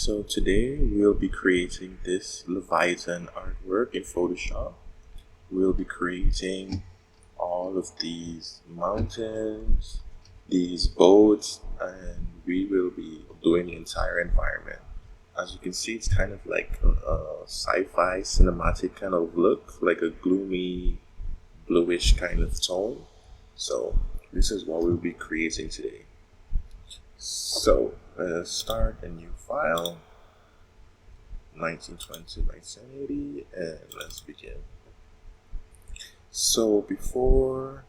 So today we'll be creating this Leviathan artwork in Photoshop. We'll be creating all of these mountains, these boats, and we will be doing the entire environment. As you can see, it's kind of like a sci-fi cinematic kind of look, like a gloomy, bluish kind of tone. So this is what we'll be creating today. So let's start a new file, 1920 by 1080, and let's begin. So before,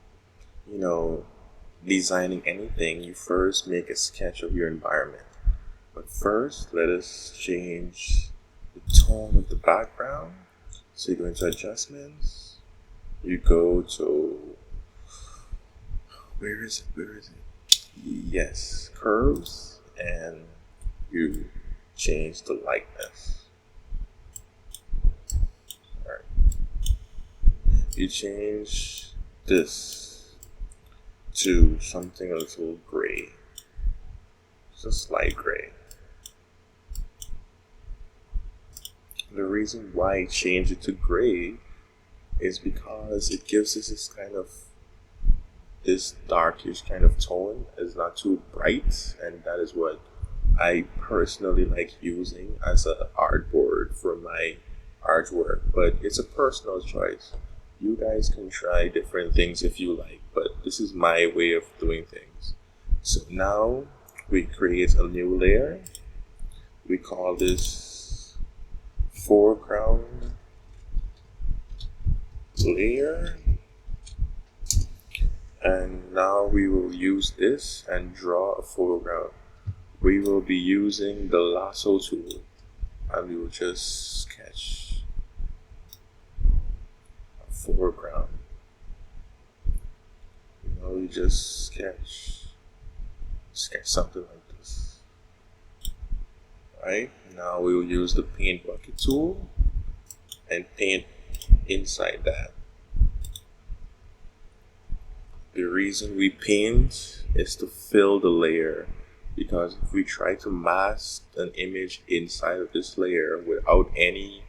designing anything, you first make a sketch of your environment. But first, let us change the tone of the background. So you go into adjustments, you go to, where is it? Yes, curves, and you change the lightness. Alright. You change this to something a little gray, just light gray. The reason why I change it to gray is because it gives us this darkish kind of tone. It's not too bright, and that is what I personally like using as a artboard for my artwork. But it's a personal choice. You guys can try different things if you like, but this is my way of doing things. So now we create a new layer. We call this foreground layer. And now we will use this and draw a foreground. We will be using the lasso tool, and we will just sketch a foreground. You just sketch something like this. Right? Now we will use the paint bucket tool and paint inside that. The reason we paint is to fill the layer, because if we try to mask an image inside of this layer without any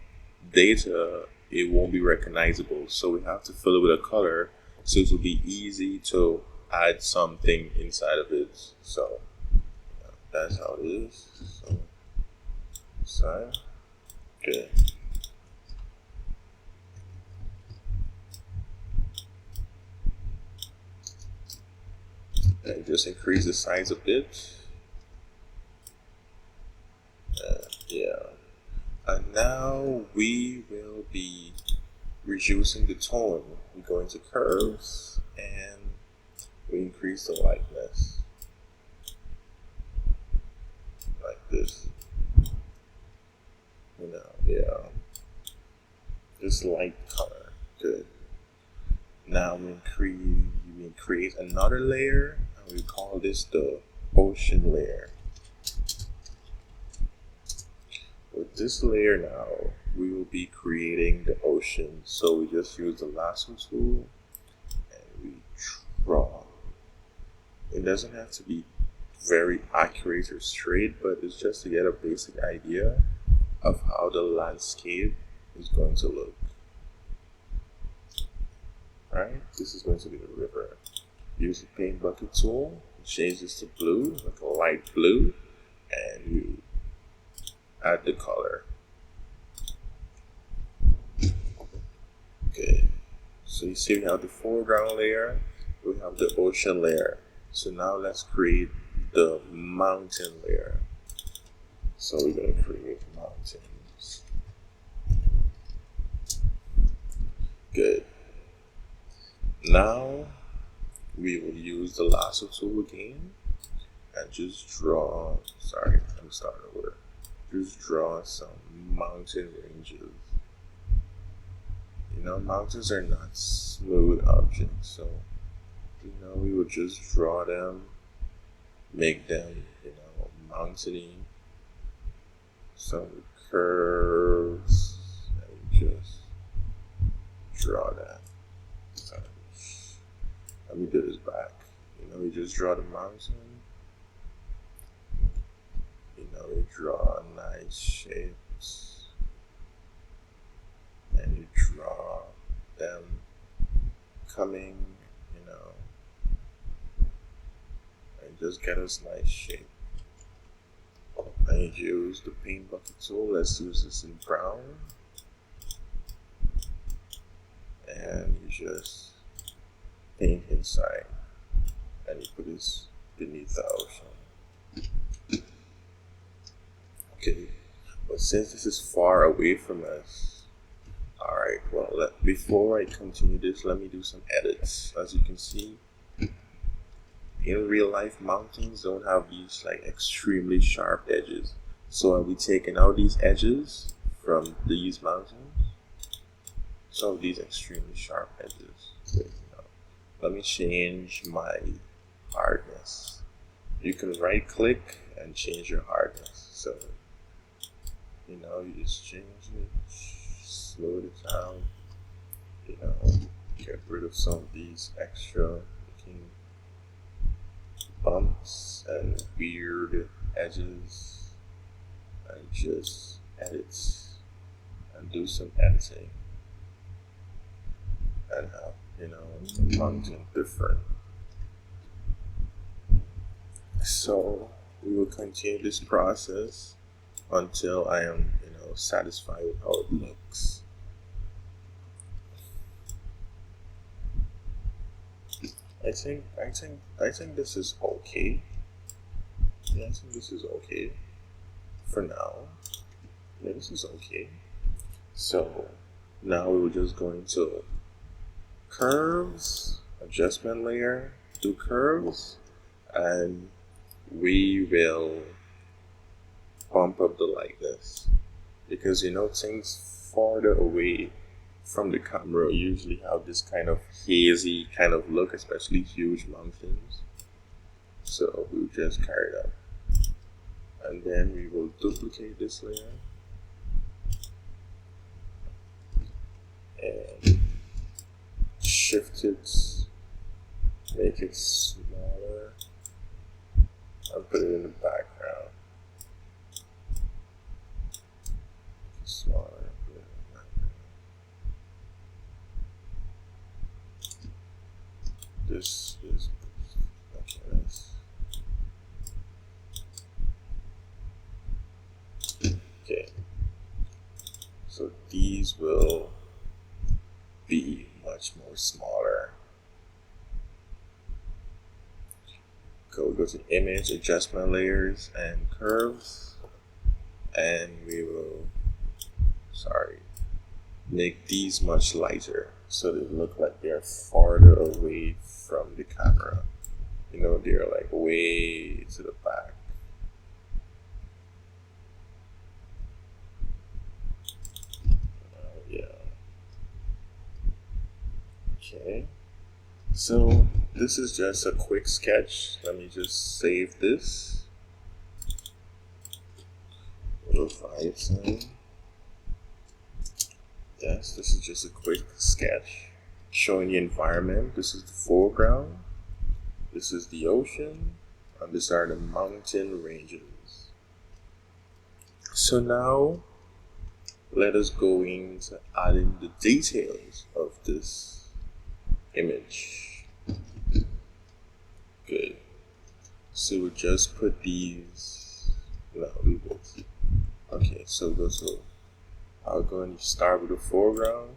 data, it won't be recognizable. So we have to fill it with a color so it will be easy to add something inside of it. So that's how it is. So good. And just increase the size a bit. Yeah. And now we will be reducing the tone. We go into curves and we increase the lightness. Like this. Yeah. This light color. Good. Now we create another layer, and we call this the ocean layer. With this layer now, we will be creating the ocean. So we just use the lasso tool and we draw. It doesn't have to be very accurate or straight, but it's just to get a basic idea of how the landscape is going to look. Right? This is going to be the river. Use the paint bucket tool, change this to blue, like a light blue, and you add the color. Okay. So you see we have the foreground layer, we have the ocean layer. So now let's create the mountain layer. So we're going to create mountains. Good. Now we will use the lasso tool again and just draw, let me start over. Just draw some mountain ranges. Mountains are not smooth objects, so we will just draw them, make them, mountainy, some curves, and just draw that. Let me do this back. We just draw the mountain. You draw nice shapes and you draw them coming, and just get us nice shape. And you use the paint bucket tool. Let's use this in brown. And you just paint inside. And you put this beneath the ocean. Okay, but since this is far away from us, alright, well, before I continue this, let me do some edits. As you can see, in real life, mountains don't have these like extremely sharp edges. So I'll be taking out these edges from these mountains. Some of these extremely sharp edges. Let me change my hardness. You can right click and change your hardness. So, you just change it, smooth it down, get rid of some of these extra looking bumps and weird edges, and just edit and do some editing and have, the mountain different. So we will continue this process until I am, satisfied with how it looks. I think this is okay. Yeah, I think this is okay for now. Yeah, this is okay. So now we're just going to curves, adjustment layer, do curves, and we will bump up the lightness, because things farther away from the camera usually have this kind of hazy kind of look, especially huge mountains. So we'll just carry it up, and then we will duplicate this layer and shift it, make it smaller, and put it in the background. Smaller. This is okay. Okay. So these will be much more smaller. Go to image, adjustment layers, and curves, and we will make these much lighter so they look like they're farther away from the camera. They're like way to the back. Yeah. Okay. So this is just a quick sketch. Let me just save this. Leviathan. Yes, this is just a quick sketch showing the environment. This is the foreground, this is the ocean, and these are the mountain ranges. So now let us go into adding the details of this image. Good. So we'll just put these, leave it. Okay, so I'll go and start with the foreground.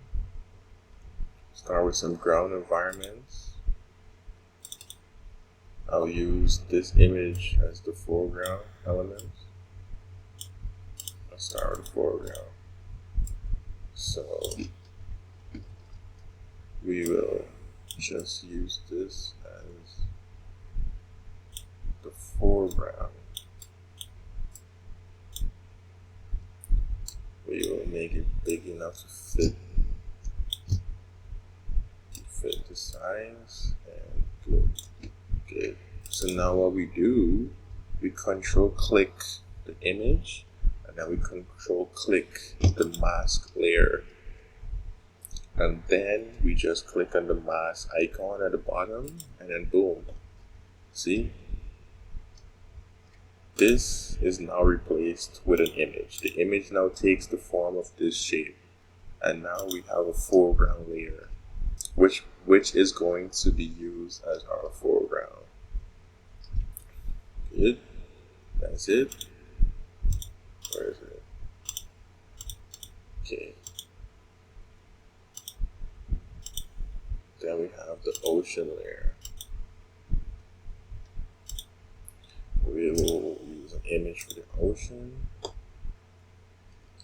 Start with some ground environments. I'll use this image as the foreground element. I'll start with the foreground. So we will just use this as the foreground. We will make it big enough to fit the size, and good. So now what we do, we control click the image, and then we control click the mask layer, and then we just click on the mask icon at the bottom, and then boom. See? this is now replaced with an image. The image now takes the form of this shape, and now we have a foreground layer, which is going to be used as our foreground. Good. That's it. Where is it? Okay. Then we have the ocean layer. We will use an image for the ocean,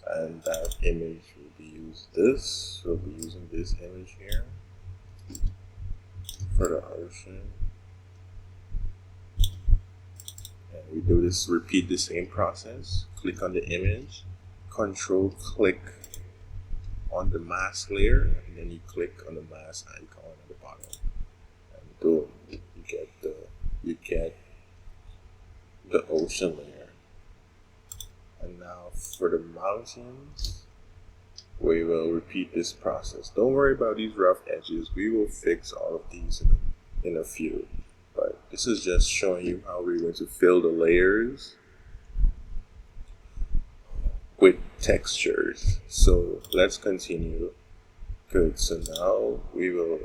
and that image will be used. We'll be using this image here for the ocean. And we do this, repeat the same process. Click on the image, control click on the mask layer, and then you click on the mask icon at the bottom, and boom, you get the ocean layer. And now for the mountains, we will repeat this process. Don't worry about these rough edges. We will fix all of these in a few. But this is just showing you how we're going to fill the layers with textures. So let's continue. Good. So now we will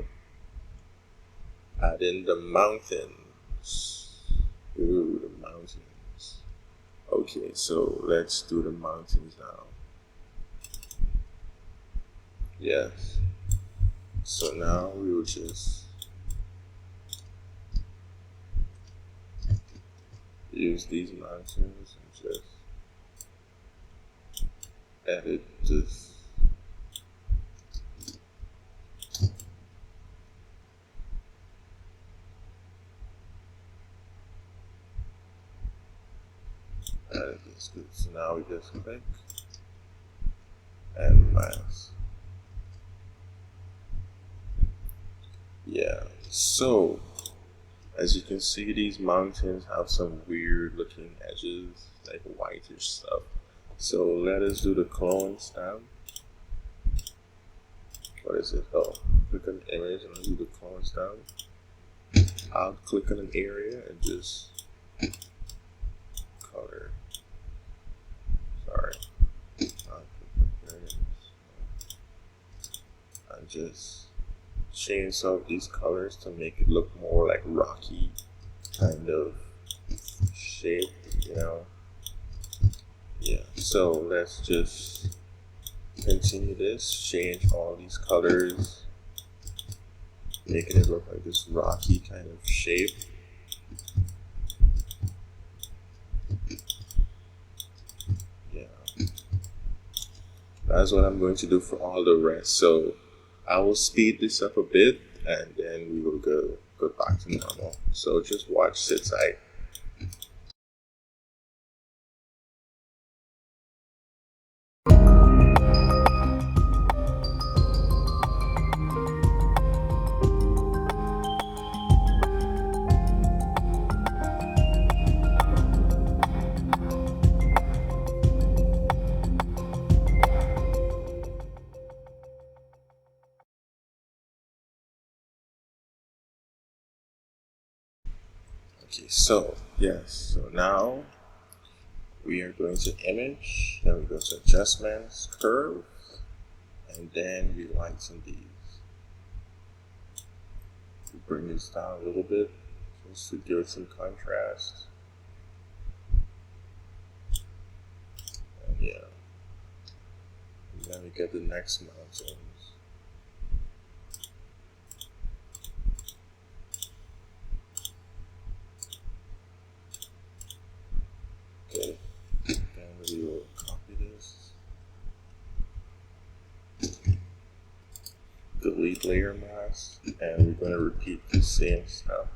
add in the mountains. Ooh, the mountains. Okay, so let's do the mountains now. Yes. So now we will just use these mountains and just edit this. Edit this. Good. So now we just click and mask. Yeah. So as you can see, these mountains have some weird looking edges, like whitish stuff. So let us do the clone stamp. What is it? Oh, click on the image and I'll do the clone stamp. I'll click on an area and just color. Sorry. I'll click on areas and just change some of these colors to make it look more like rocky kind of shape, you know. Yeah, so let's just continue this, change all these colors, making it look like this rocky kind of shape. Yeah, that's what I'm going to do for all the rest. So I will speed this up a bit and then we will go back to normal. So just watch, sit tight. Okay, so yes, so now we are going to image, then we go to adjustments, curve, and then we lighten these. We bring this down a little bit just to give it some contrast. And yeah, and then we get the next mountains. Okay, then we will copy this, delete layer mask, and we're going to repeat the same stuff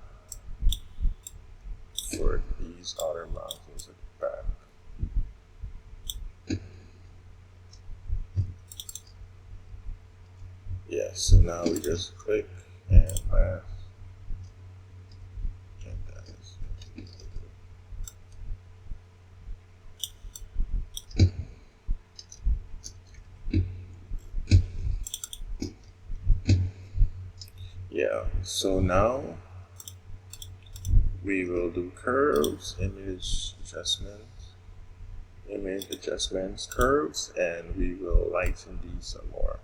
for these other mountains at the back. Yeah, so now we just click and mask. And that is yeah, so now we will do curves, image, adjustments, image adjustments, curves, and we will lighten these some more.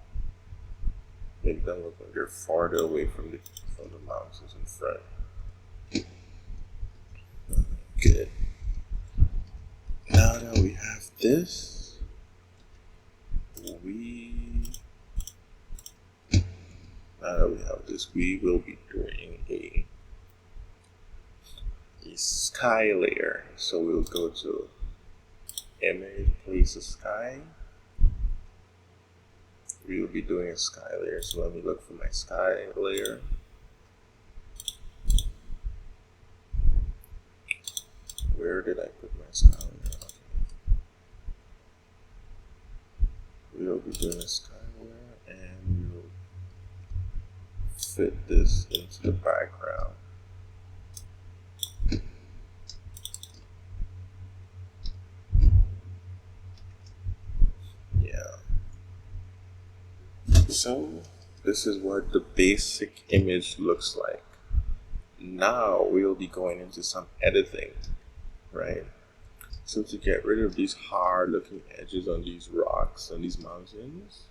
Make them look like they're farther away from the mountains in front. Good. Now that we have this, we will be doing a sky layer. So we'll go to image, place a sky. We will be doing a sky layer. So let me look for my sky layer. Where did I put my sky layer? Okay. We will be doing a sky layer, and we will fit this into the background. Yeah. So this is what the basic image looks like. Now we'll be going into some editing, right? So to get rid of these hard looking edges on these rocks and these mountains,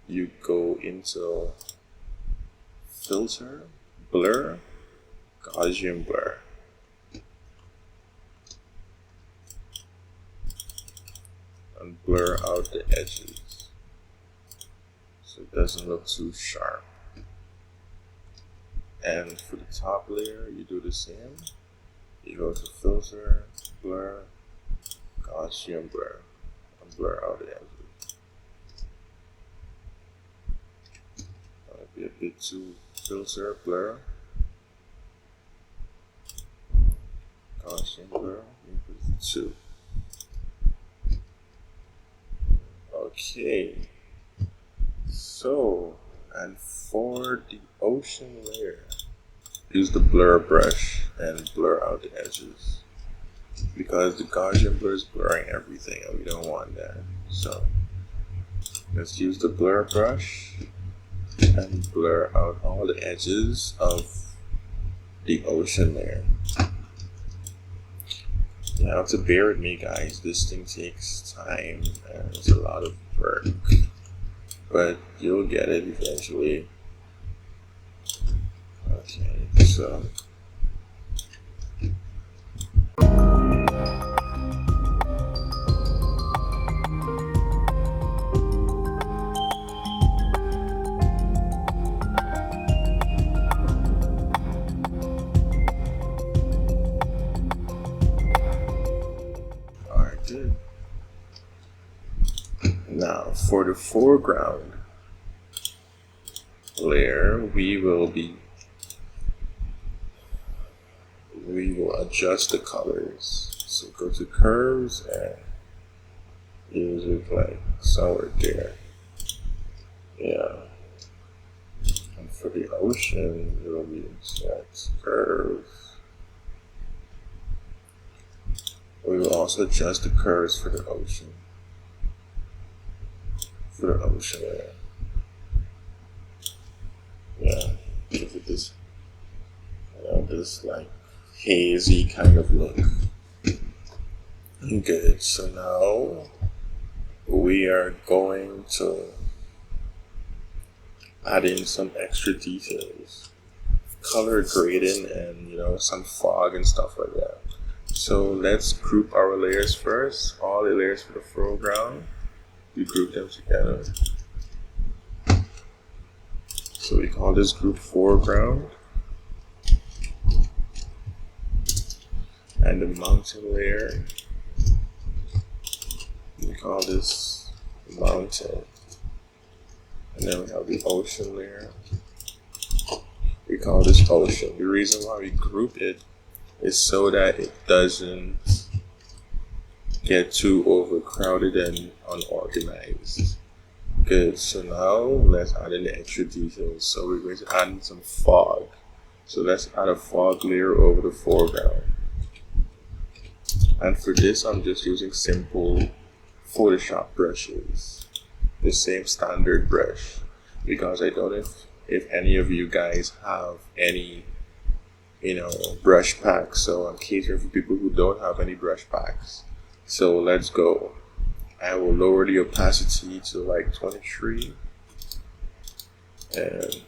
you go into filter, blur, Gaussian blur. And blur out the edges so it doesn't look too sharp. And for the top layer, you do the same. You go to filter, blur, Gaussian blur, and blur out the edges. Might be a bit too filter, blur, Gaussian blur, maybe 2. Okay. So, and for the ocean layer, use the blur brush and blur out the edges, because the Gaussian blur is blurring everything and we don't want that. So let's use the blur brush and blur out all the edges of the ocean layer. You have to bear with me, guys. This thing takes time and it's a lot of work, but you'll get it eventually. Okay, so alright, good. Now for the foreground layer, we will adjust the colors. So go to curves and use it like somewhere there. Yeah. And for the ocean, it will be exact curves. We will also adjust the curves for the ocean. For the ocean layer. Yeah. Give it this, this like hazy kind of look. Good. So now we are going to add in some extra details, color grading, and some fog and stuff like that. So let's group our layers first. All the layers for the foreground, we group them together. So we call this group foreground. And the mountain layer, we call this mountain. And then we have the ocean layer, we call this ocean. The reason why we group it is so that it doesn't get too overcrowded and unorganized. Good, so now let's add in the extra details. So we're going to add in some fog. So let's add a fog layer over the foreground. And for this, I'm just using simple Photoshop brushes, the same standard brush, because I don't know if any of you guys have any brush packs. So I'm catering for people who don't have any brush packs. So let's go. I will lower the opacity to like 23 and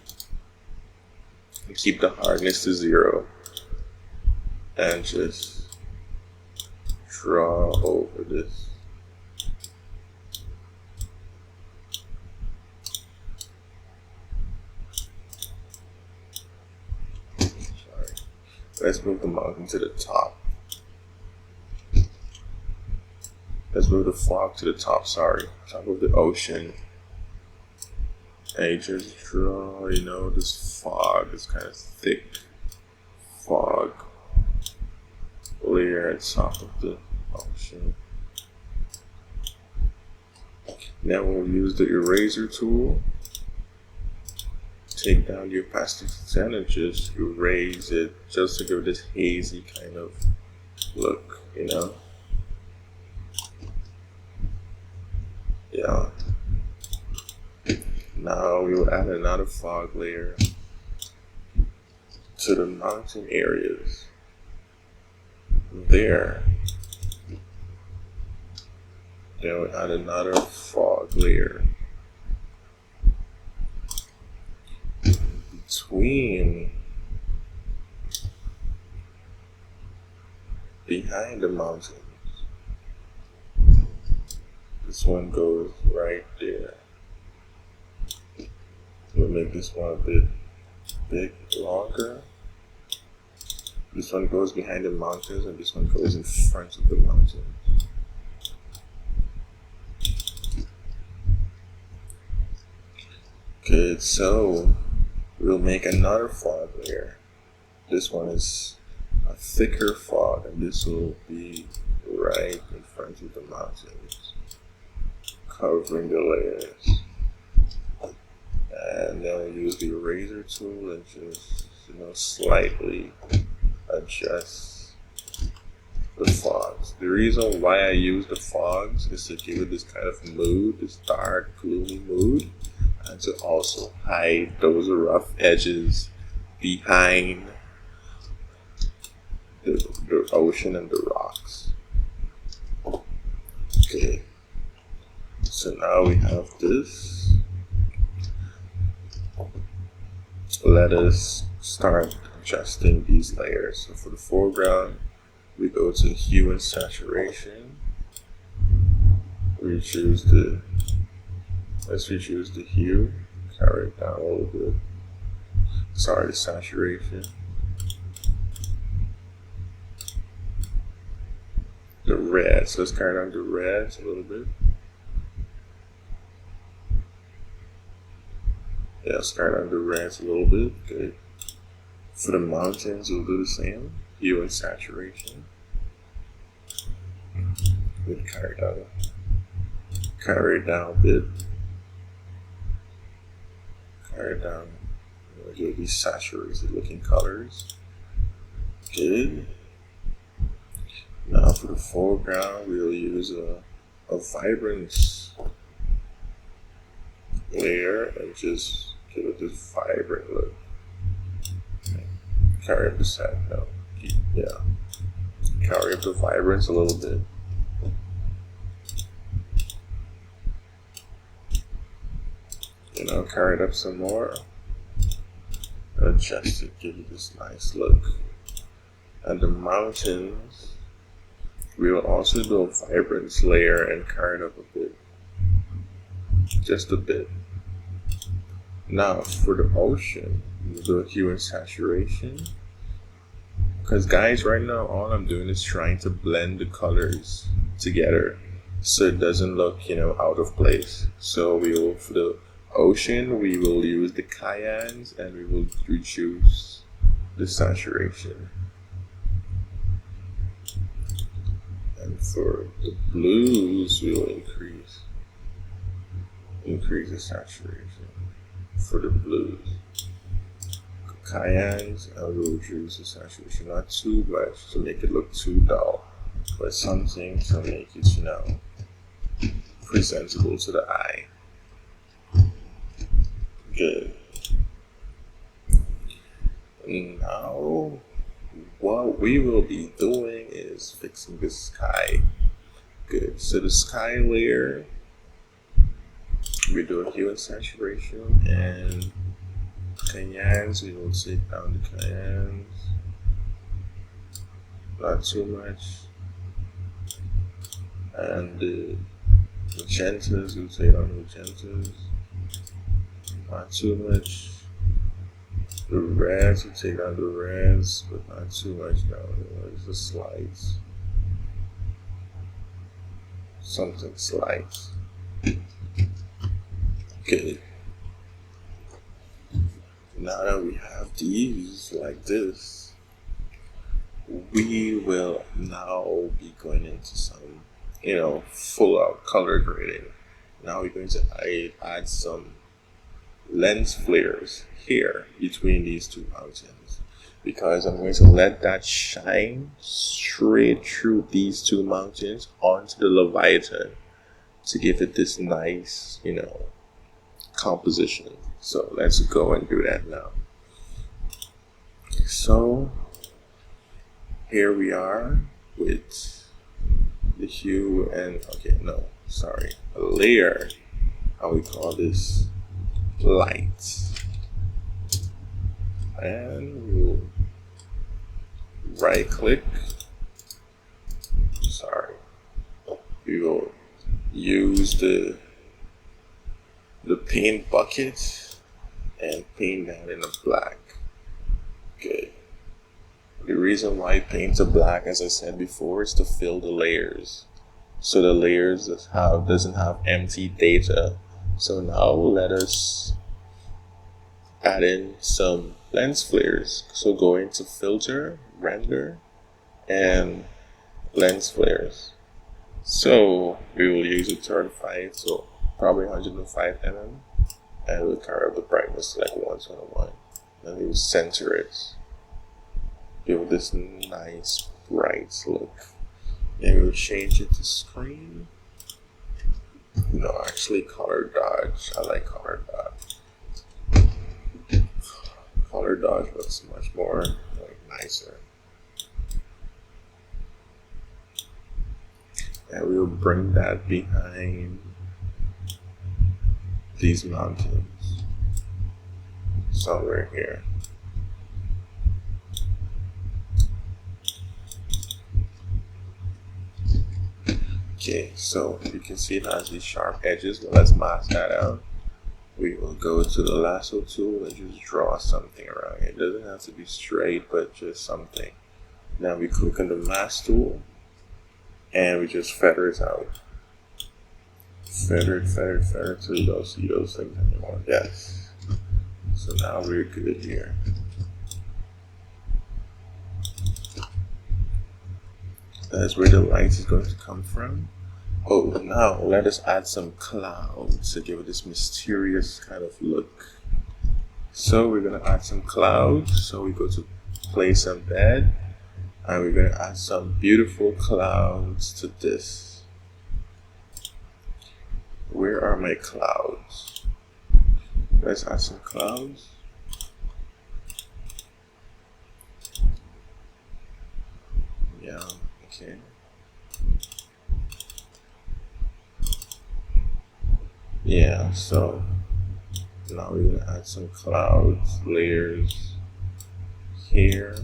keep the hardness to 0 and just draw over this. Sorry. Let's move the mountain to the top. Let's move the fog to the top, top of the ocean. And you just draw, this fog, this kind of thick fog layer at top of the ocean. Now we'll use the eraser tool. Take down the opacity to 10 and just erase it, just to give it this hazy kind of look, Yeah. Now we will add another fog layer to the mountain areas. There. Then we add another fog layer behind the mountains. This one goes right there. We'll make this one a bit longer. This one goes behind the mountains and this one goes in front of the mountains. Good, so we'll make another fog layer. This one is a thicker fog and this will be right in front of the mountains, covering the layers. And then we'll use the eraser tool and just, slightly adjust the fogs. The reason why I use the fogs is to give it this kind of mood, this dark, gloomy mood, and to also hide those rough edges behind the ocean and the rocks. Okay, so now we have this. Let us start adjusting these layers. So for the foreground, we go to hue and saturation. Let's reduce the hue, carry it down a little bit. The saturation. The red, so let's carry down the reds a little bit. Yeah, let's carry down the reds a little bit. Good. For the mountains, we'll do the same. Hue and saturation. Good, carry it down a bit. Carry it down. We'll do these saturated looking colors. Good. Now for the foreground, we'll use a vibrance layer and just give it this vibrant look. Carry up the carry up the vibrance a little bit. Carry it up some more. Adjust it, give it this nice look. And the mountains, we will also do a vibrance layer and carry it up a bit. Just a bit. Now for the ocean, we'll do a hue and saturation. Because guys, right now all I'm doing is trying to blend the colors together so it doesn't look, out of place. So for the ocean, we will use the cyans and we will reduce the saturation. And for the blues, we will increase the saturation. For the blues, cyans, I will reduce the saturation, not too much to make it look too dull, but something to make it, presentable to the eye. Good. Now what we will be doing is fixing the sky. Good. So the sky layer, we do a hue and saturation, and cayennes, we will take down the cayennes. Not too much. And the magentas, we'll take down the magentas. Not too much. The reds, we'll take down the reds, but not too much now. It's the slides. Something slides. Okay. Now that we have these like this, we will now be going into some, full out color grading. Now we're going to add some lens flares here between these two mountains, because I'm going to let that shine straight through these two mountains onto the Leviathan to give it this nice, composition. So let's go and do that now. So here we are with the hue and a layer, and we call this light. And we'll right click. We will use the paint bucket and paint that in a black. Good. The reason why it paints a black, as I said before, is to fill the layers. So the layers doesn't have empty data. So now let us add in some lens flares. So go into filter, render, and lens flares. So we will use a 35, so probably 105 mm, and we'll carry up the brightness to like 121. And we will center it. Give it this nice bright look. And we'll change it to screen. No, actually color dodge. I like color dodge. Color dodge looks much more nicer. And we will bring that behind these mountains. Somewhere here. Okay, so you can see it has these sharp edges, but let's mask that out. We will go to the lasso tool and just draw something around it. It doesn't have to be straight, but just something. Now we click on the mask tool and we just feather it out. Feather it till you don't see those things anymore. Yes. So now we're good here. That's where the light is going to come from. Oh, now let us add some clouds to give it this mysterious kind of look. So we're going to add some clouds. So we go to place and bed, and we're going to add some beautiful clouds to this. Where are my clouds? Let's add some clouds. Yeah, okay. Yeah, so now we're gonna add some clouds, layers here.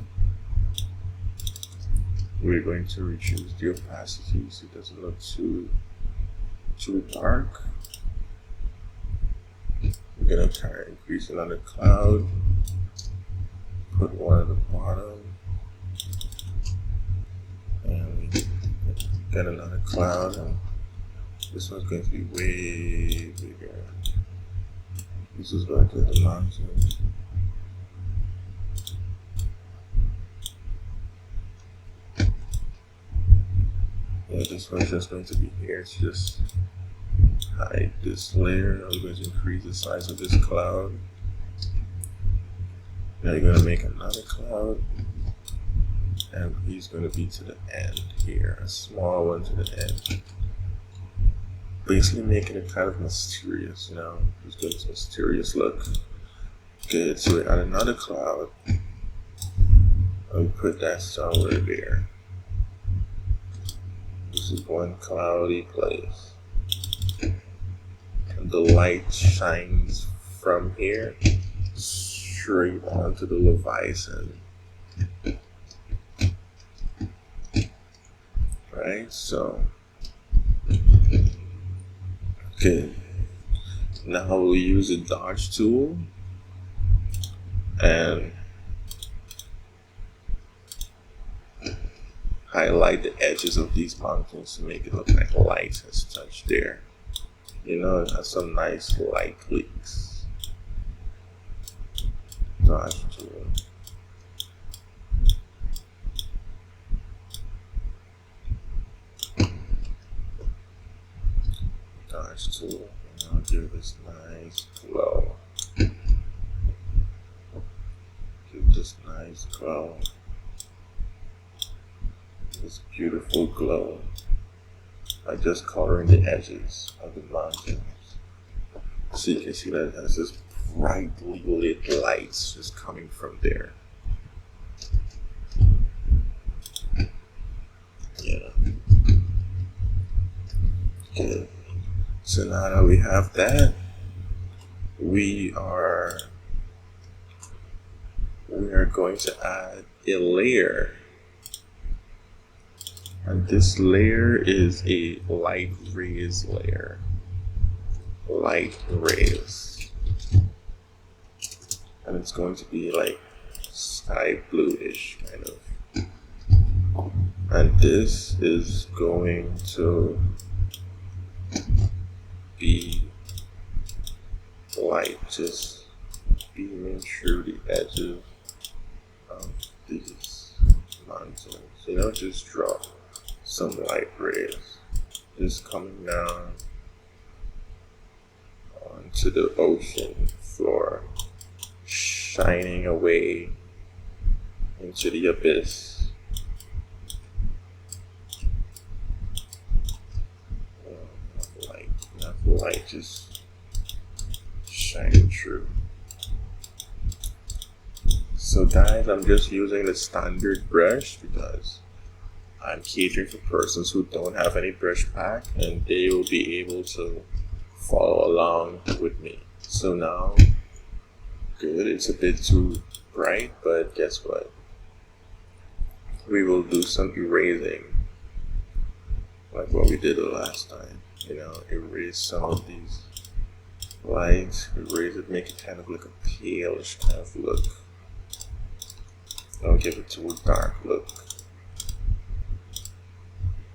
We're going to reduce the opacity so it doesn't look too dark. We're gonna try to increase another cloud. Put one at the bottom. And we get another cloud, and this one's going to be way bigger. This is going to the mountains. Yeah, this one's just going to be here. It's just hide this layer. I'm going to increase the size of this cloud. Now you're going to make another cloud, and he's going to be to the end here, a small one to the end. Basically making it kind of mysterious, Just give this mysterious look. Good, so we add another cloud. and put that somewhere there. This is one cloudy place. And the light shines from here straight onto the Leviathan. Right? So, okay. Now we'll use the dodge tool and highlight the edges of these mountains to make it look like light has touched there. You know, it has some nice light leaks. Dodge tool. Dodge tool. And I'll give this nice glow. Give this nice glow. This beautiful glow by just coloring the edges of the mountains. So you can see that it has this brightly lit lights just coming from there. Yeah. Good. So now that we have that, we are going to add a layer. And this layer is a light rays layer. Light rays. And it's going to be like sky bluish kind of. And this is going to be light just beaming through the edges of these mountains. You know, just draw some light rays just coming down onto the ocean floor, shining away into the abyss. Enough light just shining through. So guys, I'm just using the standard brush because I'm catering for persons who don't have any brush pack, and they will be able to follow along with me. So now, good, it's a bit too bright, but guess what? We will do some erasing, like what we did the last time. You know, erase some of these lights, erase it, make it kind of like a palish kind of look. Don't give it too dark look,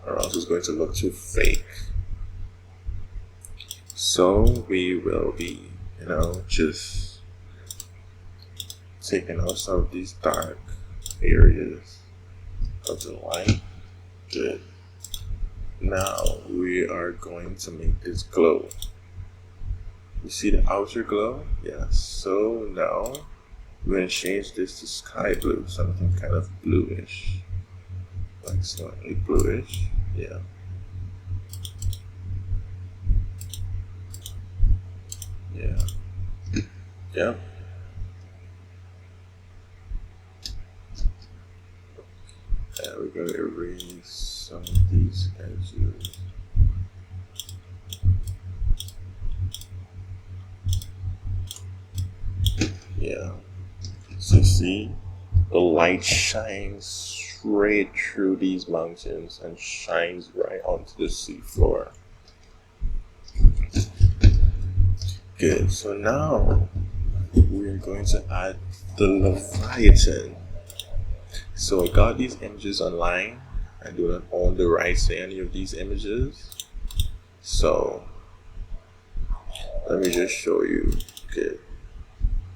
or else it's going to look too fake. So we will be, you know, just taking out some of these dark areas of the light. Good. Now we are going to make this glow. You see the outer glow? Yes. So now we're going to change this to sky blue, something kind of bluish. Like slightly bluish, yeah. Yeah. Yeah. And we're going to erase some of these edges. Yeah. So see, the light shines straight through these mountains and shines right onto the seafloor. Good. So now we're going to add the Leviathan. So I got these images online. I do not own the rights to any of these images. So let me just show you. Okay.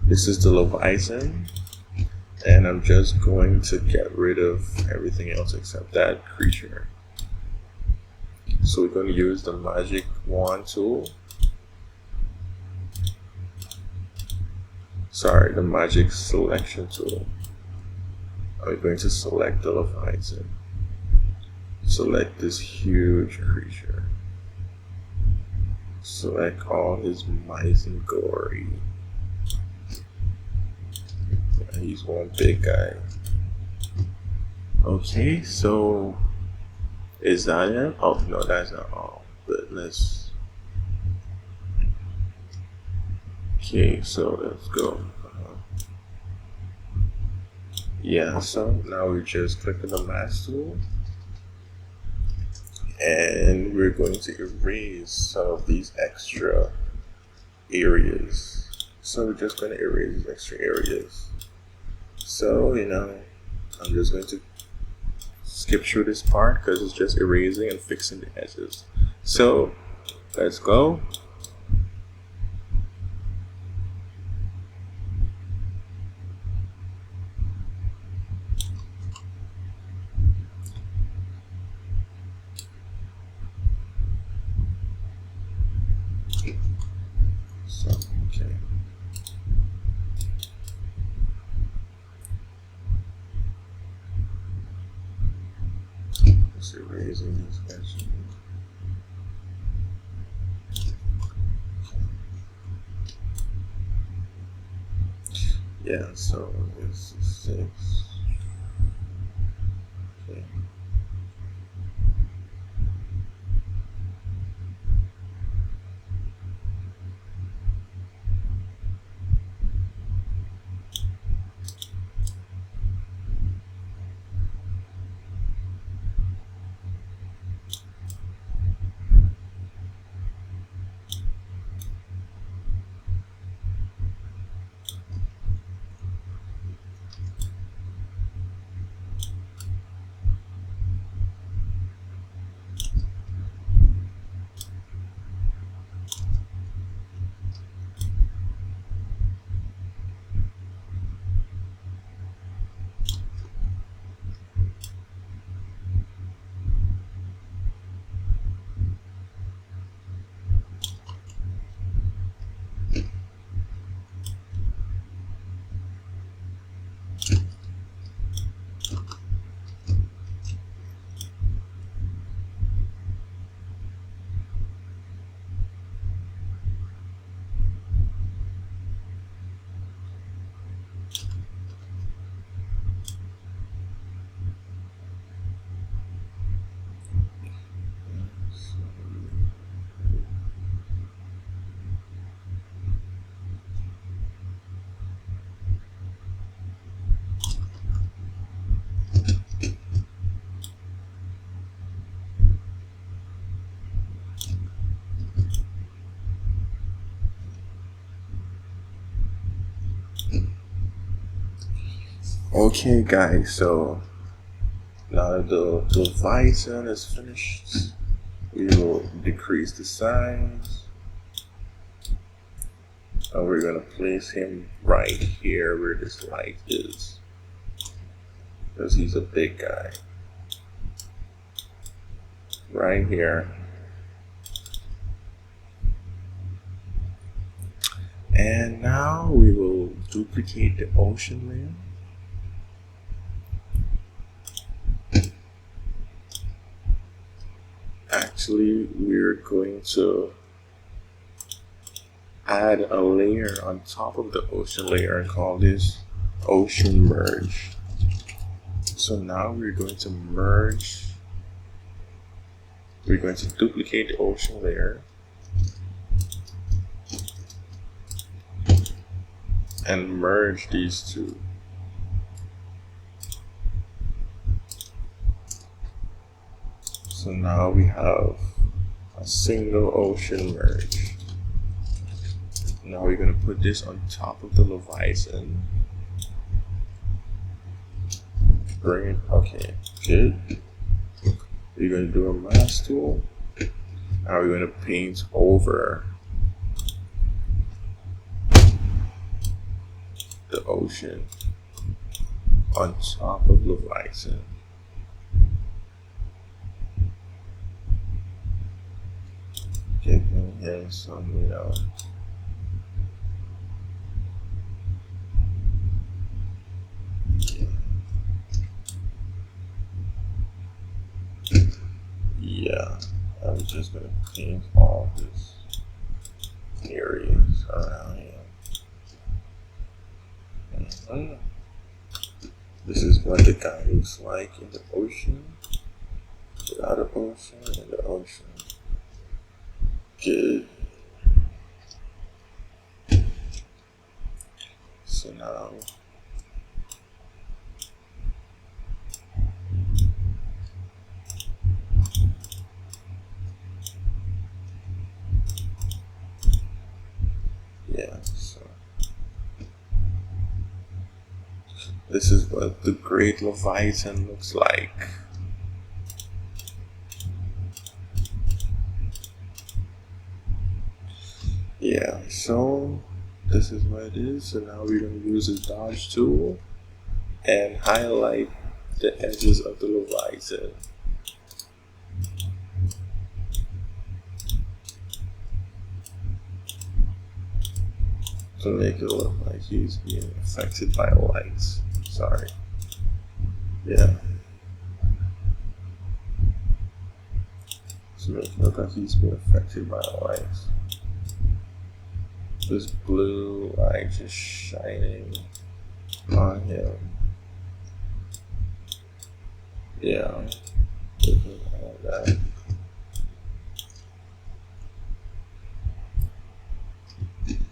This is the Leviathan. And I'm just going to get rid of everything else except that creature. So we're going to use the magic wand tool. Sorry, the magic selection tool. I'm going to select the Leviathan. Select this huge creature. Select all his might and glory. Yeah, he's one big guy. Okay, so is that it? Oh no, that's not all. But let's. Okay, so let's go. Yeah, so now we just click on the mask tool, and we're going to erase some of these extra areas. So we're just going to erase these extra areas. So, I'm just going to skip through this part because it's just erasing and fixing the edges. So, let's go. So, okay. Just erasing these edges. Yeah, so this is 6. Okay. Okay, guys, so now that the Leviathan is finished, we will decrease the size. And we're going to place him right here where this light is, because he's a big guy. Right here. And now we will duplicate the ocean layer. Actually, we're going to add a layer on top of the ocean layer and call this ocean merge. So now we're going to merge, we're going to duplicate the ocean layer and merge these two. So now we have a single ocean merge. Now we're going to put this on top of the Leviathan. Bring it, okay, good. We're going to do a mask tool. Now we're going to paint over the ocean on top of Leviathan. Giving him some, yeah, I'm just gonna paint all these areas around here. This is what the guy looks like in the ocean, without the ocean, and the ocean. Good. So now yeah, so this is what the Great Leviathan looks like. Yeah, so this is what it is. So now we're going to use the dodge tool and highlight the edges of the Leviathan. To make it look like he's being affected by lights. Sorry. Yeah. To make it look like he's being affected by lights. This blue light just shining on him. Yeah. All that.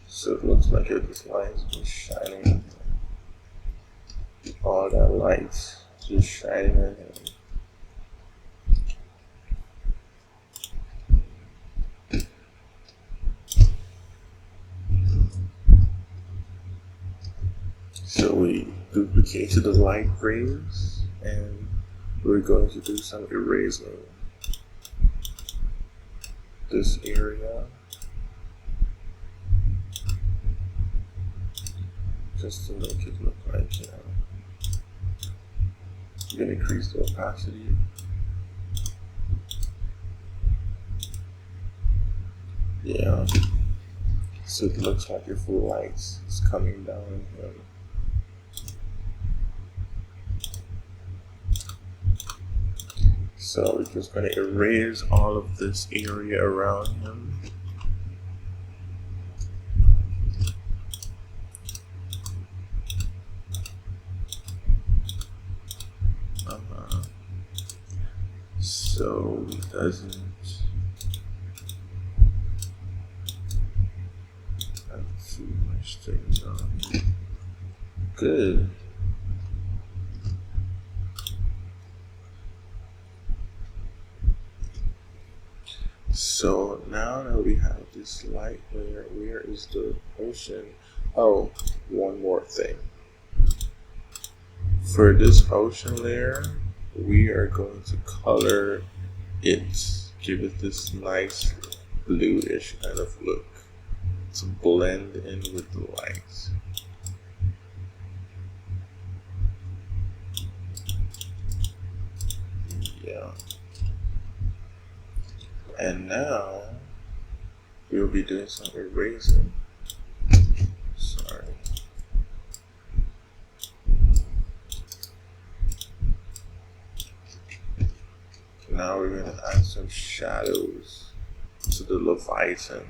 So it looks like this light's been shining. All that light just shining on him. So we duplicated the light rays and we're going to do some erasing this area just to make it look like, you know, we're going to increase the opacity. Yeah, so it looks like if the light is coming down on him. So we're just going to erase all of this area around him. So it doesn't have too much things on. Good. So now that we have this light layer, where is the ocean? Oh, one more thing. For this ocean layer, we are going to color it, give it this nice bluish kind of look to blend in with the lights. Yeah. And now we'll be doing some erasing. Sorry. Now we're going to add some shadows to the Leviathan.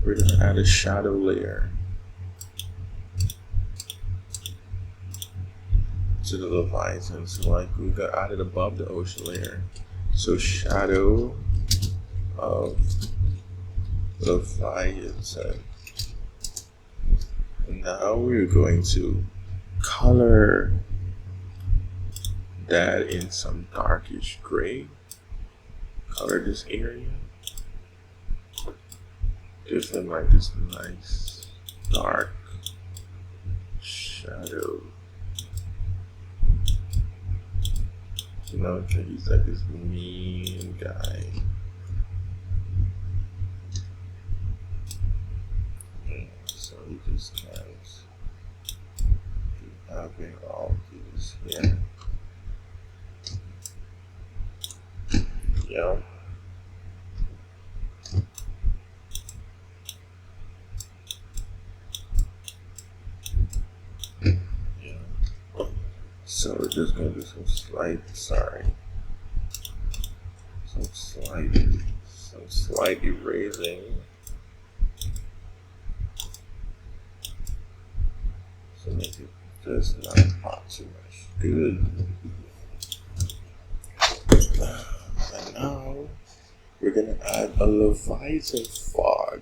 We're going to add a shadow layer to the Leviathan. So like we got added above the ocean layer. So shadow of Leviathan. And now we're going to color that in some darkish gray. Color this area. Give them like this nice dark shadow. You know, he's like this mean guy. Yeah, so he just can't keep having all these here. Yeah. So we're just going to do some slight erasing to make it just not hot too much. Good. And now we're gonna add a Leviathan fog.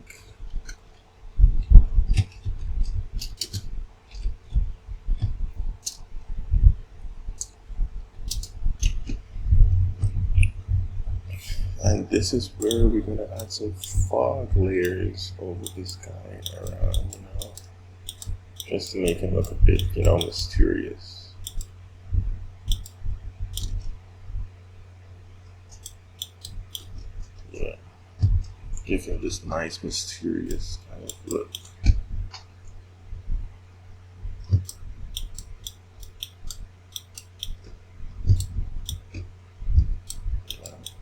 And this is where we're gonna add some fog layers over this guy around, just to make him look a bit, mysterious. Yeah, give him this nice, mysterious kind of look.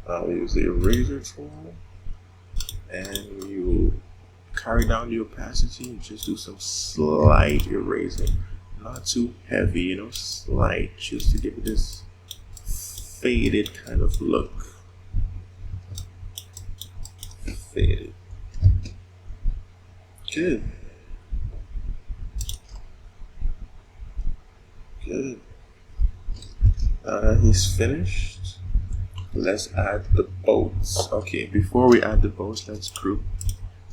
I'll use the eraser tool, and we will carry down the opacity and just do some slight erasing. Not too heavy, slight, just to give it this faded kind of look. Faded. Good. Good. He's finished. Let's add the boats. Okay, before we add the boats, let's group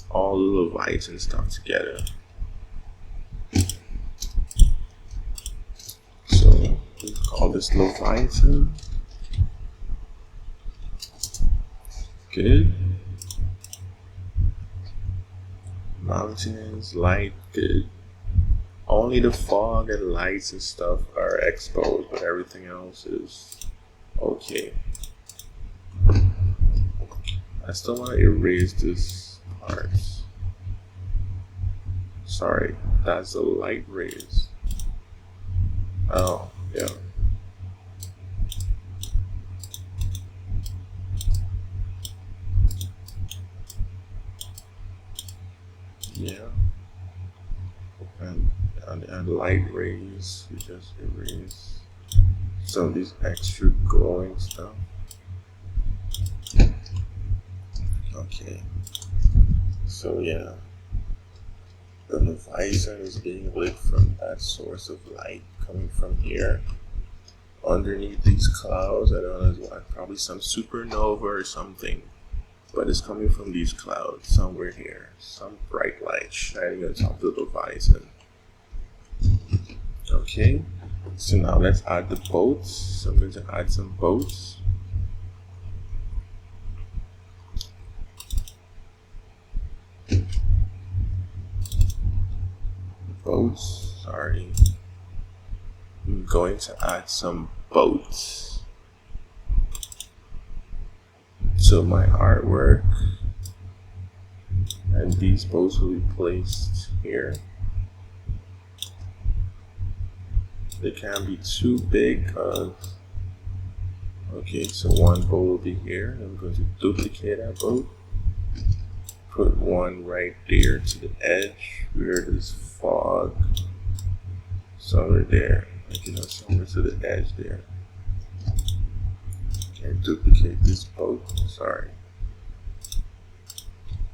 all the Leviathan stuff together. So we call this Leviathan. Good. Mountains, light, good. Only the fog and lights and stuff are exposed, but everything else is okay. I still want to erase this part. Sorry, that's the light rays. Oh, yeah. Yeah. And light rays, we just erase some of these extra glowing stuff. Okay, so yeah, the Leviathan is being lit from that source of light coming from here. Underneath these clouds, I don't know what, probably some supernova or something, but it's coming from these clouds somewhere here. Some bright light shining on top of the Leviathan. Okay, so now let's add the boats. So I'm going to add some boats. Sorry. I'm going to add some boats to my artwork, and these boats will be placed here. They can't be too big, okay, so one boat will be here. I'm going to duplicate that boat. Put one right there to the edge where there's fog. Somewhere there, somewhere to the edge there. And duplicate this boat. Sorry.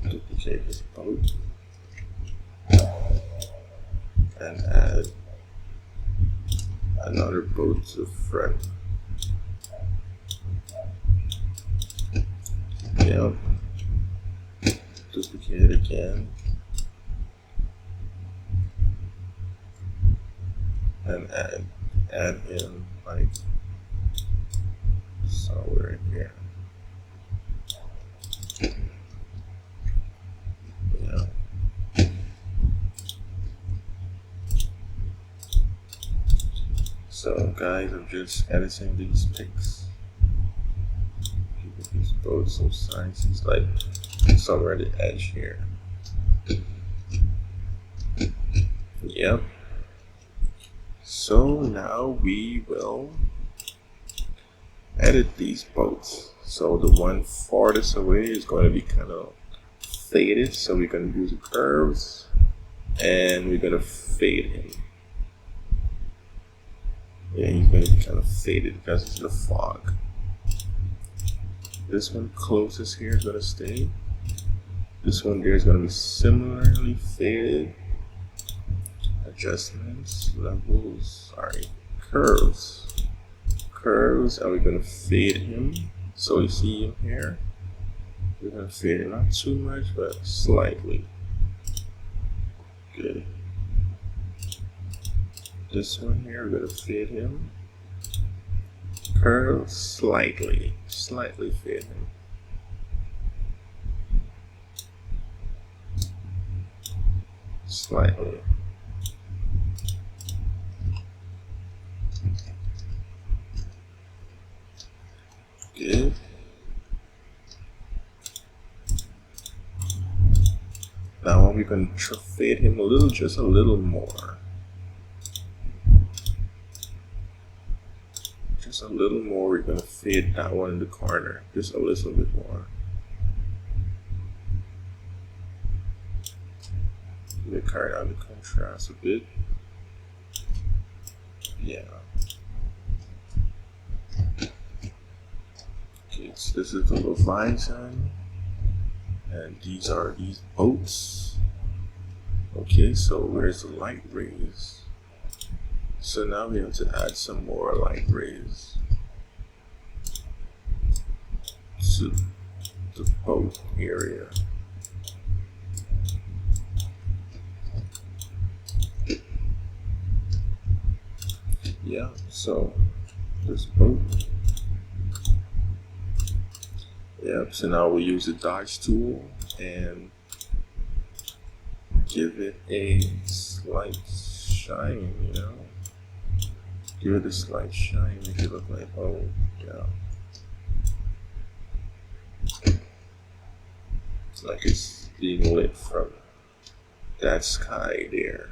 Duplicate this boat. And add another boat to the front. Yep. Duplicate it again. And add him like somewhere in here. Yeah. So guys, I'm just editing these pics. Give these boats some signs. It's like somewhere at the edge here. Yep. So now we will edit these boats. So the one farthest away is going to be kind of faded. So we're going to use the curves and we're going to fade him. Yeah, he's going to be kind of faded because it's the fog. This one closest here is going to stay. This one there is going to be similarly faded. I adjustments, levels, sorry, curves, and we're gonna fade him. So you see him here. We're gonna fade it not too much, but slightly. Good. This one here, we're gonna fade him. Curve slightly fade him. Slightly. Good. Now we're going to fade him a little, just a little more. Just a little more. We're going to fade that one in the corner, just a little bit more. Let me carry down the contrast a bit. Yeah. Okay, so this is the Leviathan, and these are these boats. Okay, so where's the light rays? So now we have to add some more light rays to the boat area. Yeah, so this boat. Yep, so now we use the dodge tool and give it a slight shine, you know? Give it a slight shine, make it look like, oh, yeah. It's like it's being lit from that sky there.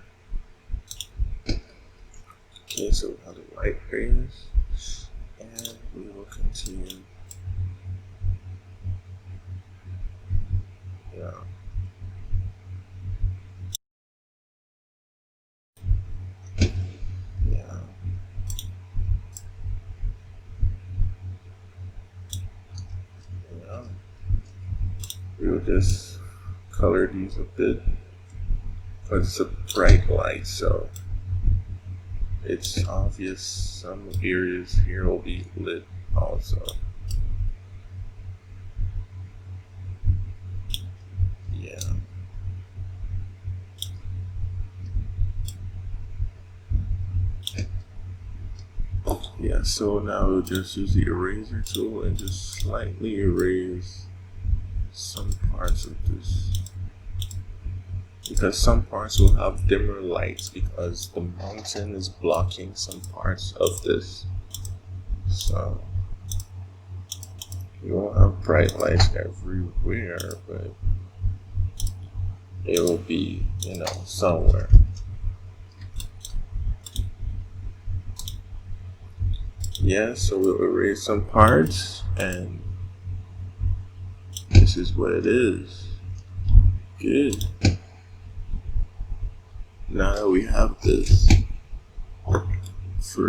Okay, so we have the light rays, and we will continue. Yeah. Yeah. Yeah. We will just color these a bit, because it's a bright light, so it's obvious some areas here will be lit also. Yeah. Yeah, so now we'll just use the eraser tool and just slightly erase some parts of this. Because some parts will have dimmer lights because the mountain is blocking some parts of this. So you won't have bright lights everywhere, but it will be, you know, somewhere. Yeah, so we'll erase some parts, and this is what it is. Good. Now that we have this, for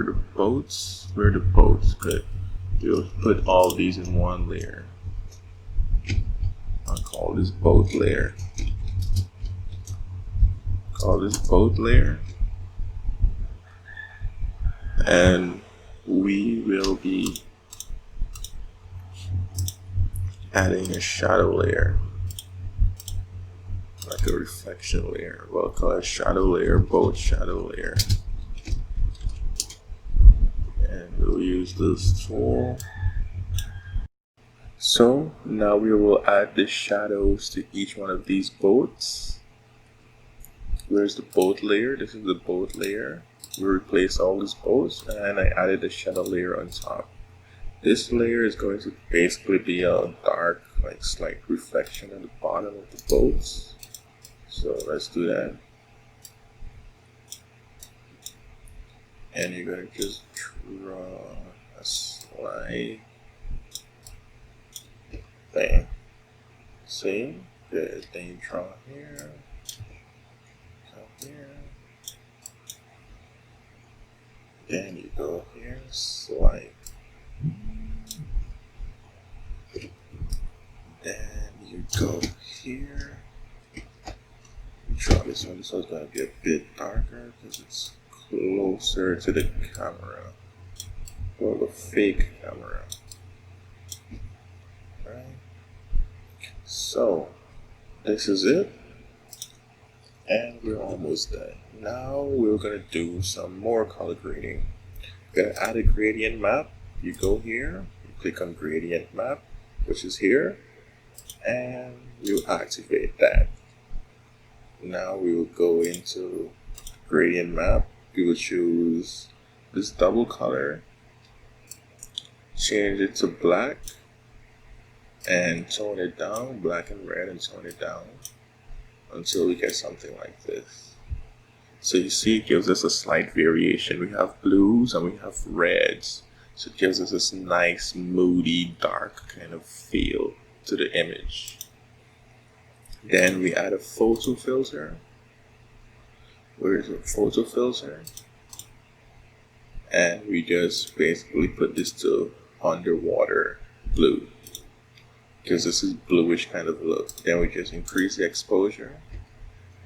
the boats, good. We'll put all these in one layer. I'll call this boat layer. And we will be adding a shadow layer, like a reflection layer. We'll call it shadow layer, boat shadow layer. And we'll use this tool. So now we will add the shadows to each one of these boats. Where's the boat layer? This is the boat layer. We replaced all these boats, and I added a shadow layer on top. This layer is going to basically be a dark, like slight reflection at the bottom of the boats. So let's do that. And you're going to just draw a slight thing. See? Good. Then you draw here. Come here. Then you go here, slight. Then you go here. You draw the this one. This one's going to be a bit darker because it's closer to the camera, or the fake camera. Right? So this is it, and we're almost done. Now we're going to do some more color grading. We're going to add a gradient map. You go here, you click on gradient map, which is here, and you activate that. Now we will go into gradient map. We will choose this double color, change it to black, and tone it down, black and red, and tone it down until we get something like this. So you see, it gives us a slight variation. We have blues and we have reds. So it gives us this nice, moody, dark kind of feel to the image. Then we add a photo filter. Where is a photo filter? And we just basically put this to underwater blue, because this is bluish kind of look. Then we just increase the exposure,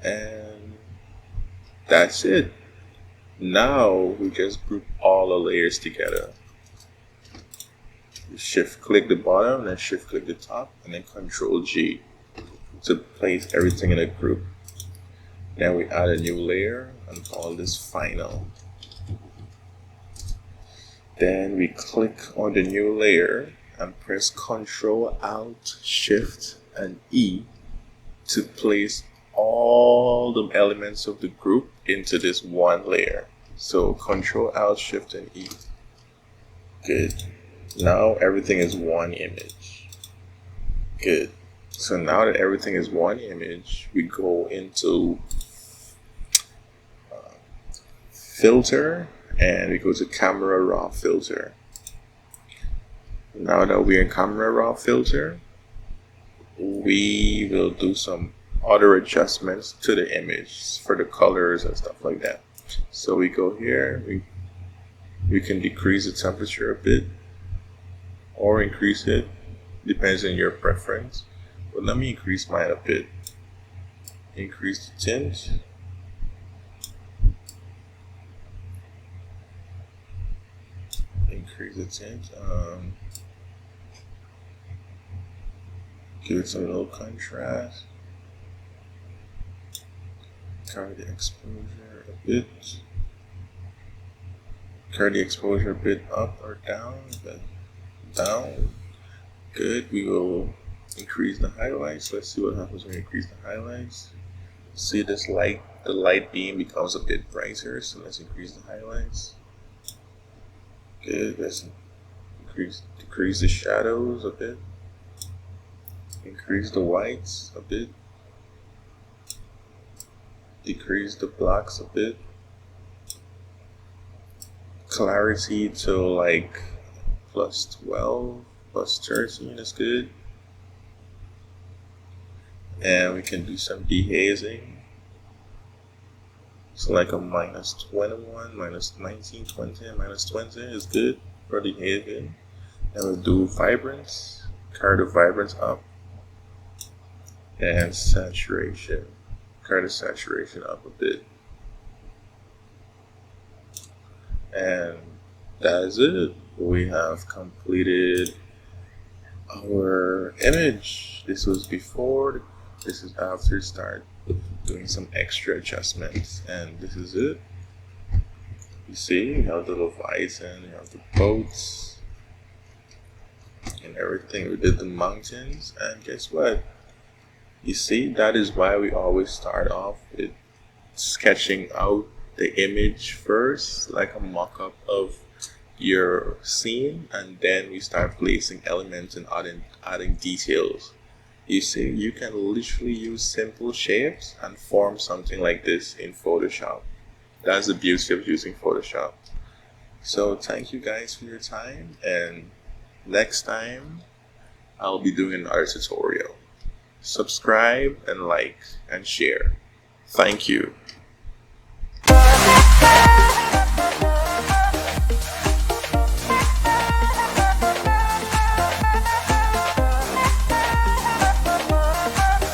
and that's it. Now we just group all the layers together. Shift click the bottom, then shift click the top, and then Control G to place everything in a group. Then we add a new layer and call this Final. Then we click on the new layer and press Control Alt Shift and E to place all the elements of the group into this one layer. So Control Alt Shift and E. Good. Now everything is one image. Good. So now that everything is one image, we go into filter, and we go to camera raw filter. Now that we're in camera raw filter, we will do some other adjustments to the image for the colors and stuff like that. So we go here, we can decrease the temperature a bit or increase it, depends on your preference. But let me increase mine a bit. Increase the tint. Increase the tint. Give it some little contrast. Carry the exposure a bit. Carry the exposure a bit up or down. Down. Good. We will increase the highlights. Let's see what happens when we increase the highlights. See this light, the light beam becomes a bit brighter, so let's increase the highlights. Good. Let's decrease the shadows a bit. Increase the whites a bit. Decrease the blacks a bit. Clarity to like +12, +13 is good. And we can do some dehazing. So like a -21, -19, 20, and -20 is good for dehazing. And we'll do vibrance, carry the vibrance up. And saturation, carry the saturation up a bit. And that is it. We have completed our image. This was before, this is after. Start doing some extra adjustments, and this is it. You see, you have the Leviathan, you have the boats and everything. We did the mountains, and guess what? You see, that is why we always start off with sketching out the image first, like a mock-up of your scene, and then we start placing elements and adding details. You see, you can literally use simple shapes and form something like this in Photoshop. That's the beauty of using Photoshop. So thank you guys for your time, and next time I'll be doing another tutorial. Subscribe and like and share. Thank you.